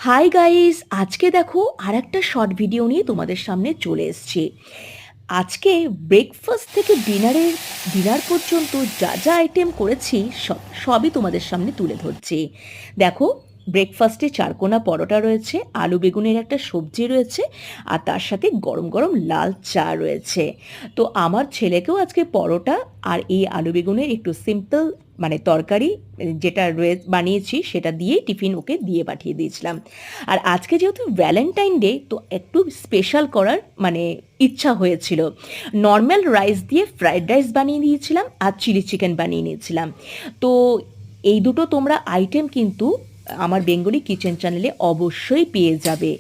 Hi guys, আজকে দেখো আর একটা শর্ট ভিডিও নিয়ে তোমাদের সামনে চলে এসেছি। আজকে ব্রেকফাস্ট থেকে ডিনার পর্যন্ত যা যা আইটেম করেছি সবই তোমাদের সামনে তুলে ধরছি। দেখো, ব্রেকফাস্টে চারকোনা পরোটা রয়েছে, আলু বেগুনের একটা সবজি রয়েছে, আর তার সাথে গরম গরম লাল চা রয়েছে। তো আমার ছেলেকেও আজকে পরোটা আর এই আলু বেগুনের একটু সিম্পল মানে তরকারি যেটা বানিয়েছি সেটা দিয়ে টিফিন ওকে দিয়ে পাঠিয়ে দিয়েছিলাম। আর আজকে যেহেতু ভ্যালেন্টাইন ডে, তো একটু স্পেশাল করার মানে ইচ্ছা হয়েছিল। নর্মাল রাইস দিয়ে ফ্রাইড রাইস বানিয়ে দিয়েছিলাম আর চিলি চিকেন বানিয়ে নিয়েছিলাম। তো এই দুটো তোমরা আইটেম কিন্তু আমার বেঙ্গলি কিচেন চ্যানেলে অবশ্যই পেয়ে যাবে।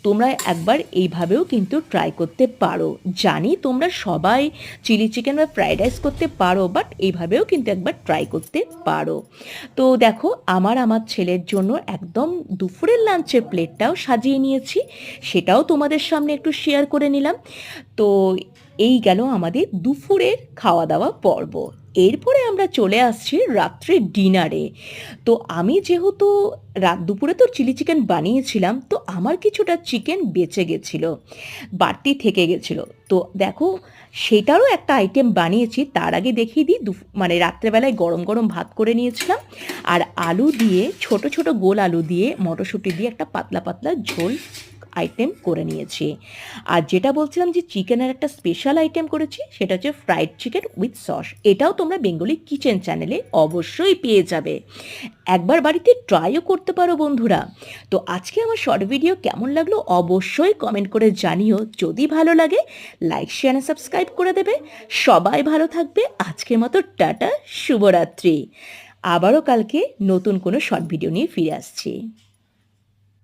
তোমরা একবার এইভাবেও কিন্তু ট্রাই করতে পারো। জানি তোমরা সবাই চিলি চিকেন বা ফ্রাইড রাইস করতে পারো, বাট এইভাবেও কিন্তু একবার ট্রাই করতে পারো। তো দেখো, আমার ছেলের জন্য একদম দুপুরের লাঞ্চের প্লেটটাও সাজিয়ে নিয়েছি, সেটাও তোমাদের সামনে একটু শেয়ার করে নিলাম। তো এই গেল আমাদের দুপুরের খাওয়া দাওয়া পর্ব। এরপরে আমরা চলে আসছি রাত্রে ডিনারে। তো আমি যেহেতু দুপুরে তো চিলি চিকেন বানিয়েছিলাম, তো আমার কিছুটা চিকেন বেঁচে গেছিলো, বাড়তি থেকে গেছিলো। তো দেখো, সেটারও একটা আইটেম বানিয়েছি। তার আগে দেখিয়ে দিই, মানে রাত্রেবেলায় গরম গরম ভাত করে নিয়েছিলাম, আর আলু দিয়ে ছোট ছোট গোল আলু দিয়ে মটরশুঁটি দিয়ে একটা পাতলা পাতলা ঝোল আইটেম করে নিয়েছি। আর যেটা বলছিলাম যে চিকেনের একটা স্পেশাল আইটেম করেছি, সেটা হচ্ছে ফ্রাইড চিকেন উইথ সস। এটাও তোমরা বেঙ্গলি কিচেন চ্যানেলে অবশ্যই পেয়ে যাবে। একবার বাড়িতে ট্রাইও করতে পারো বন্ধুরা। তো আজকে আমার শর্ট ভিডিও কেমন লাগলো অবশ্যই কমেন্ট করে জানিও। যদি ভালো লাগে লাইক শেয়ার আর সাবস্ক্রাইব করে দেবে। সবাই ভালো থাকবে। আজকের মতো টাটা, শুভরাত্রি। আবারও কালকে নতুন কোনো শর্ট ভিডিও নিয়ে ফিরে আসছি।